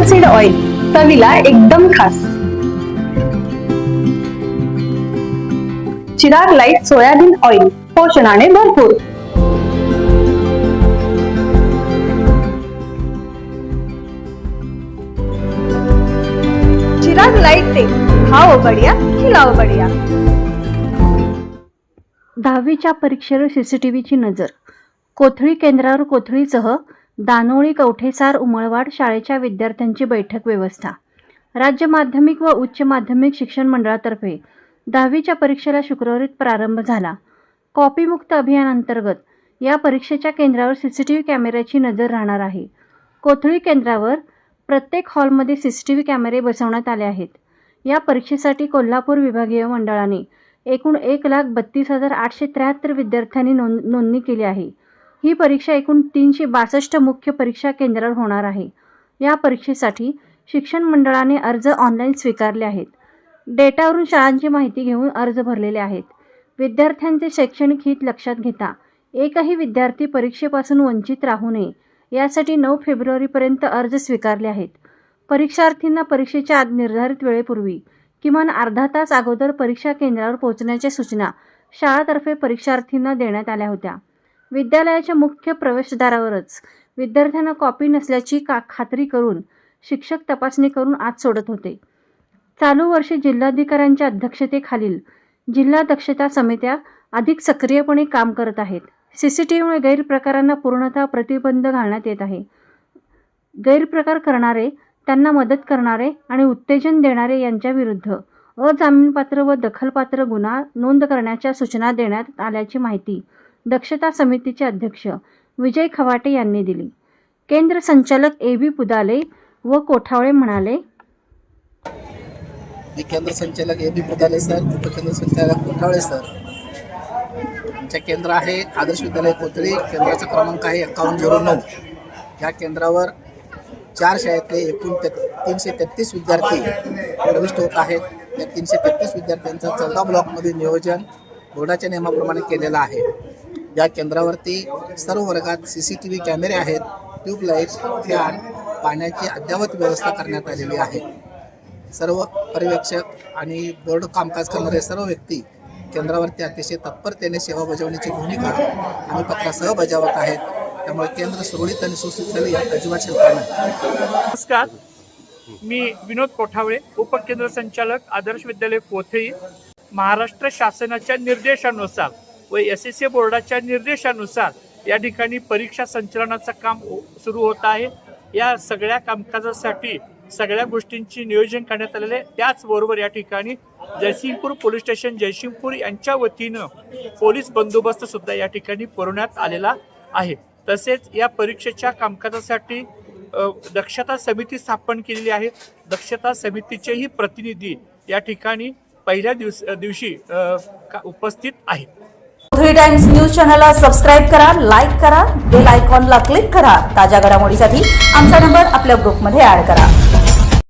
सूर्यफूल seed oil, चवीला एकदम खास. चिराग लाईट सोयाबीन ऑइल, पोषणाने भरपूर. चिराग लाईट तेल, खाओ बढिया, खिलाओ बढिया. 10वीच्या परीक्षेवर सीसीटीव्हीची नजर. कोथळी केंद्रावर कोथळीसह दानोळी, कवठेसार, उमळवाड शाळेच्या विद्यार्थ्यांची बैठक व्यवस्था. राज्य माध्यमिक व उच्च माध्यमिक शिक्षण मंडळातर्फे 10वीच्या परीक्षेला शुक्रवारी प्रारंभ झाला. कॉपीमुक्त अभियान अंतर्गत या परीक्षेच्या केंद्रावर सीसीटीव्ही कॅमेऱ्याची नजर राहणार आहे. कोथळी केंद्रावर प्रत्येक हॉलमध्ये सीसीटीव्ही कॅमेरे बसवण्यात आले आहेत. या परीक्षेसाठी कोल्हापूर विभागीय मंडळाने एकूण 1,32,873 विद्यार्थ्यांनी नोंदणी केली आहे. ही परीक्षा एकूण 362 मुख्य परीक्षा केंद्रावर होणार आहे. या परीक्षेसाठी शिक्षण मंडळाने अर्ज ऑनलाईन स्वीकारले आहेत. डेटावरून शाळांची माहिती घेऊन अर्ज भरलेले आहेत. विद्यार्थ्यांचे शैक्षणिक हित लक्षात घेता एकही विद्यार्थी परीक्षेपासून वंचित राहू नये यासाठी 9 फेब्रुवारीपर्यंत अर्ज स्वीकारले आहेत. परीक्षार्थींना परीक्षेच्या आज निर्धारित वेळेपूर्वी किमान अर्धा तास अगोदर परीक्षा केंद्रावर पोहोचण्याच्या सूचना शाळातर्फे परीक्षार्थींना देण्यात आल्या होत्या. विद्यालयाच्या मुख्य प्रवेशद्वारावरच विद्यार्थ्यांना कॉपी नसल्याची खात्री करून शिक्षक तपासणी करून आत सोडत होते. चालू वर्षी जिल्हाधिकाऱ्यांच्या अध्यक्षतेखालील जिल्हा दक्षता समित्या अधिक सक्रियपणे काम करत आहेत. सीसीटीव्हीमुळे गैरप्रकारांना पूर्णतः प्रतिबंध घालण्यात येत आहे. गैरप्रकार करणारे, त्यांना मदत करणारे आणि उत्तेजन देणारे यांच्या विरुद्ध अजामीनपात्र व दखलपात्र गुन्हा नोंद करण्याच्या सूचना देण्यात आल्याची माहिती दक्षता समितीचे अध्यक्ष विजय खवाटे यांनी दिली. केंद्र संचालक ए.बी. पुदाले व कोठावळे म्हणाले, केंद्र संचालक ए.बी. पुदाले सर, उपकेंद्र संचालक कोठावळे सर. आमचे केंद्र आहे आदर्श विद्यालय कोथळी. केंद्राचा क्रमांक आहे 5109. या केंद्रावर 4 शाळेतले एकूण 333 विद्यार्थी प्रविष्ट होत आहेत. या 333 विद्यार्थ्यांचं 14 ब्लॉकमध्ये नियोजन बोर्डाच्या नियमाप्रमाणे केलेलं आहे. या केंद्रावरती सर्व वर्गात CCTV कॅमेरे आहेत. ट्यूबलाईट्स, फॅन, पाण्याची अद्ययावत व्यवस्था करण्यात आलेली आहे. सर्व पर्यवेक्षक आणि बोर्ड कामकाज करणारे सर्व व्यक्ती केंद्रावरती अतिशय तत्परतेने सेवा बजावण्याची भूमिका आम्ही पत्रासह बजावत आहेत. त्यामुळे केंद्र सुरळीत आणि सुस्थित झाले यात अजिबात शंका नाही. नमस्कार, मी विनोद कोठावळे, उपकेंद्र संचालक आदर्श विद्यालय कोथळी. महाराष्ट्र शासनाच्या निर्देशानुसार व SSC बोर्डाच्या निर्देशानुसार या ठिकाणी परीक्षा संचलनाचं काम सुरू होत आहे. या सगळ्या कामकाजासाठी सगळ्या गोष्टींची नियोजन करण्यात आलेले. त्याचबरोबर या ठिकाणी जयसिंगपूर पोलीस स्टेशन जयसिंगपूर यांच्या वतीनं पोलीस बंदोबस्त सुद्धा या ठिकाणी पुरवण्यात आलेला आहे. तसेच या परीक्षेच्या कामकाजासाठी दक्षता समिती स्थापन केलेली आहे. दक्षता समितीचेही प्रतिनिधी या ठिकाणी पहिल्या दिवशी उपस्थित आहेत. कोथळी टाइम्स न्यूज चॅनलला सबस्क्राईब करा, लाईक करा, बेल आयकॉनला क्लिक करा. ताज्या घडामोडीसाठी आमचा नंबर आपल्या ग्रुपमध्ये ऍड करा.